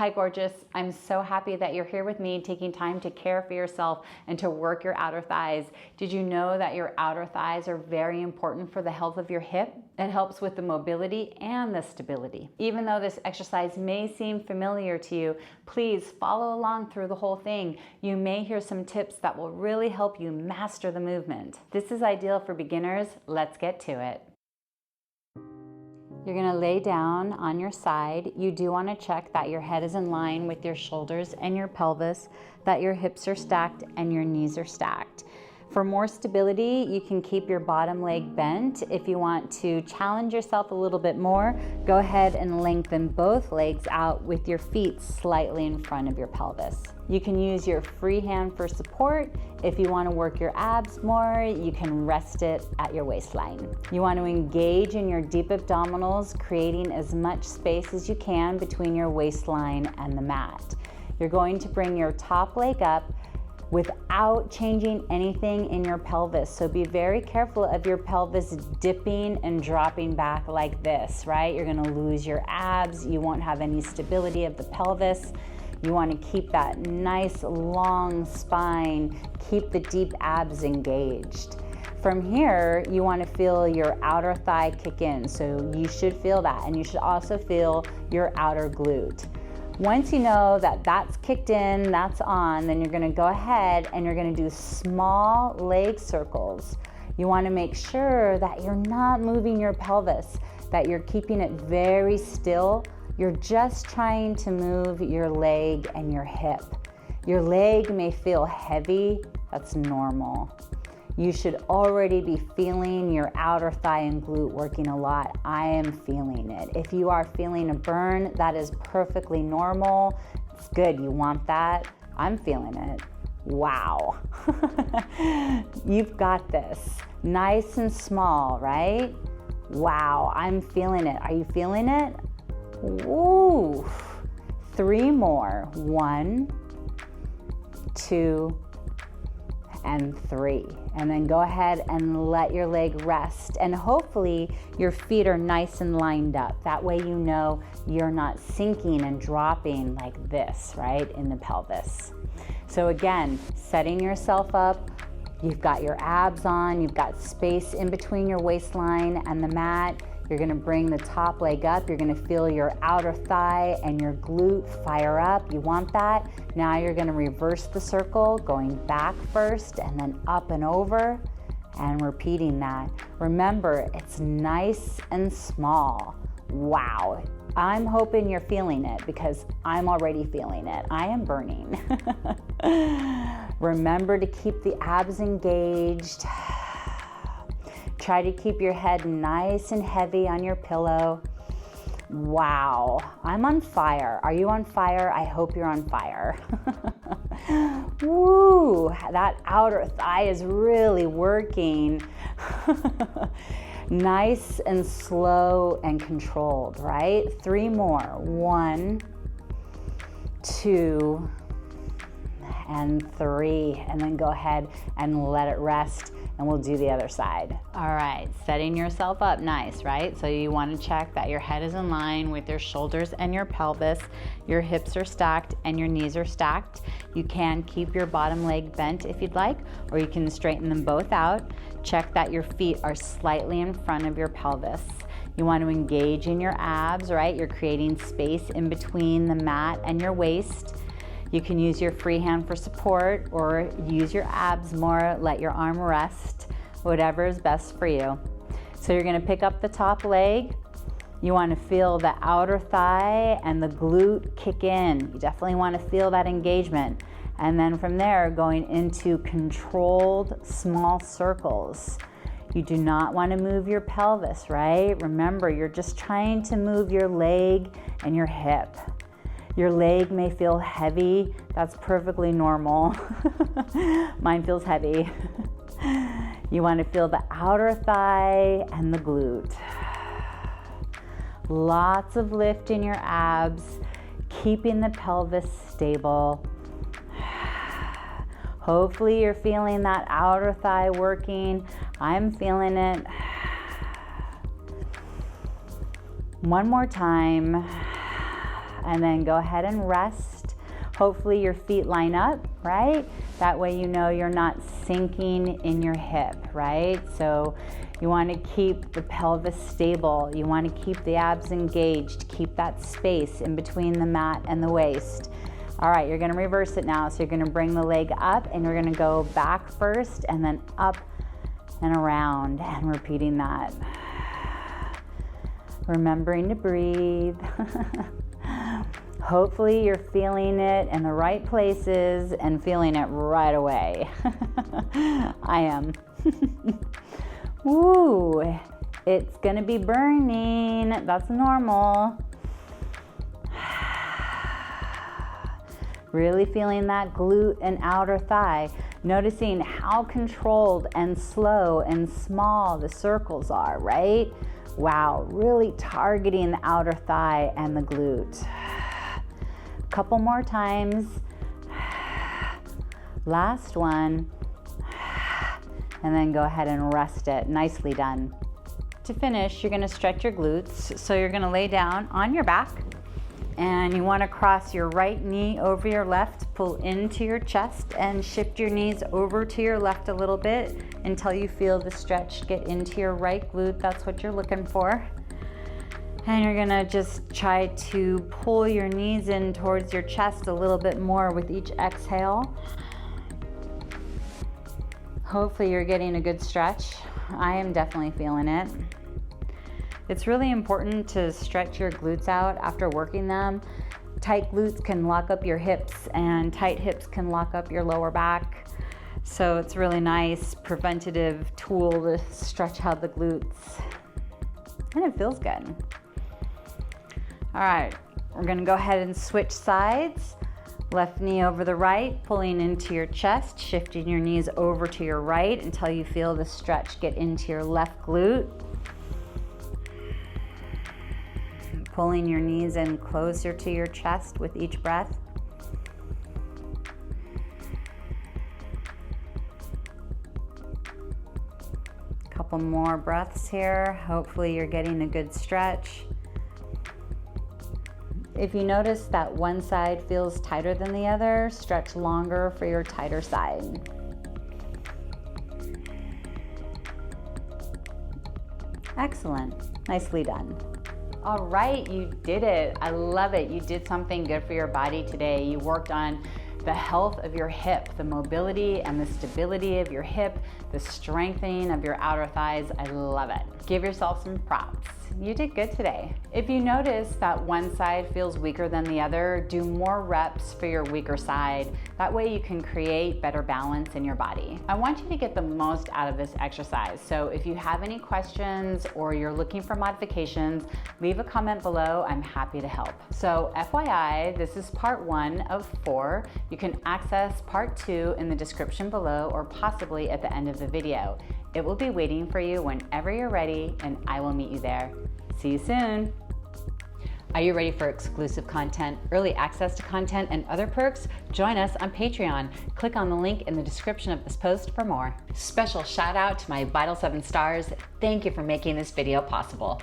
Hi, gorgeous. I'm so happy that you're here with me, taking time to care for yourself and to work your outer thighs. Did you know that your outer thighs are very important for the health of your hip? It helps with the mobility and the stability. Even though this exercise may seem familiar to you, please follow along through the whole thing. You may hear some tips that will really help you master the movement. This is ideal for beginners. Let's get to it. You're gonna lay down on your side. You do wanna check that your head is in line with your shoulders and your pelvis, that your hips are stacked and your knees are stacked. For more stability, you can keep your bottom leg bent. If you want to challenge yourself a little bit more, go ahead and lengthen both legs out with your feet slightly in front of your pelvis. You can use your free hand for support. If you want to work your abs more, you can rest it at your waistline. You want to engage in your deep abdominals, creating as much space as you can between your waistline and the mat. You're going to bring your top leg up without changing anything in your pelvis. So be very careful of your pelvis dipping and dropping back like this, right? You're gonna lose your abs. You won't have any stability of the pelvis. You wanna keep that nice long spine, keep the deep abs engaged. From here, you wanna feel your outer thigh kick in. So you should feel that, and you should also feel your outer glute. Once you know that that's kicked in, that's on, then you're gonna go ahead and you're gonna do small leg circles. You wanna make sure that you're not moving your pelvis, that you're keeping it very still. You're just trying to move your leg and your hip. Your leg may feel heavy, that's normal. You should already be feeling your outer thigh and glute working a lot. I am feeling it. If you are feeling a burn, that is perfectly normal. It's good, you want that. I'm feeling it. Wow. You've got this. Nice and small, right? Wow, I'm feeling it. Are you feeling it? Woo. 3 more. 1, 2, and 3. And then go ahead and let your leg rest. And hopefully your feet are nice and lined up. That way you know you're not sinking and dropping like this, right, in the pelvis. So again, setting yourself up. You've got your abs on, you've got space in between your waistline and the mat. You're gonna bring the top leg up. You're gonna feel your outer thigh and your glute fire up. You want that. Now you're gonna reverse the circle, going back first and then up and over and repeating that. Remember, it's nice and small. Wow. I'm hoping you're feeling it because I'm already feeling it. I am burning. Remember to keep the abs engaged. Try to keep your head nice and heavy on your pillow. Wow, I'm on fire. Are you on fire? I hope you're on fire. Woo, that outer thigh is really working. Nice and slow and controlled, right? 3 more. 1, 2, and 3. And then go ahead and let it rest. And we'll do the other side. All right, setting yourself up nice, right? So you want to check that your head is in line with your shoulders and your pelvis, your hips are stacked and your knees are stacked. You can keep your bottom leg bent if you'd like, or you can straighten them both out. Check that your feet are slightly in front of your pelvis. You want to engage in your abs, right? You're creating space in between the mat and your waist. You can use your free hand for support or use your abs more, let your arm rest, whatever is best for you. So you're gonna pick up the top leg. You wanna feel the outer thigh and the glute kick in. You definitely wanna feel that engagement. And then from there, going into controlled small circles. You do not wanna move your pelvis, right? Remember, you're just trying to move your leg and your hip. Your leg may feel heavy. That's perfectly normal. Mine feels heavy. You want to feel the outer thigh and the glute. Lots of lift in your abs, keeping the pelvis stable. Hopefully you're feeling that outer thigh working. I'm feeling it. One more time. And then go ahead and rest. Hopefully your feet line up, right? That way you know you're not sinking in your hip, right? So you want to keep the pelvis stable. You want to keep the abs engaged. Keep that space in between the mat and the waist. All right, you're going to reverse it now. So you're going to bring the leg up and you're going to go back first and then up and around, and repeating that. Remembering to breathe. Hopefully you're feeling it in the right places and feeling it right away. I am. Woo, it's gonna be burning. That's normal. Really feeling that glute and outer thigh. Noticing how controlled and slow and small the circles are, right? Wow, really targeting the outer thigh and the glute. Couple more times. Last one. And then go ahead and rest it. Nicely done. To finish, you're gonna stretch your glutes. So you're gonna lay down on your back and you wanna cross your right knee over your left, pull into your chest and shift your knees over to your left a little bit until you feel the stretch get into your right glute. That's what you're looking for. And you're gonna just try to pull your knees in towards your chest a little bit more with each exhale. Hopefully you're getting a good stretch. I am definitely feeling it. It's really important to stretch your glutes out after working them. Tight glutes can lock up your hips and tight hips can lock up your lower back. So it's really nice preventative tool to stretch out the glutes. And it feels good. All right, we're gonna go ahead and switch sides. Left knee over the right, pulling into your chest, shifting your knees over to your right until you feel the stretch get into your left glute. Pulling your knees in closer to your chest with each breath. Couple more breaths here. Hopefully you're getting a good stretch. If you notice that one side feels tighter than the other, stretch longer for your tighter side. Excellent. Nicely done. All right, you did it. I love it. You did something good for your body today. You worked on the health of your hip, the mobility and the stability of your hip, the strengthening of your outer thighs. I love it. Give yourself some props. You did good today. If you notice that one side feels weaker than the other, do more reps for your weaker side. That way you can create better balance in your body. I want you to get the most out of this exercise. So if you have any questions or you're looking for modifications, leave a comment below. I'm happy to help. So FYI, this is part 1 of 4. You can access part 2 in the description below or possibly at the end of the video. It will be waiting for you whenever you're ready, and I will meet you there. See you soon. Are you ready for exclusive content, early access to content, and other perks? Join us on Patreon. Click on the link in the description of this post for more. Special shout out to my Vital 7 stars. Thank you for making this video possible.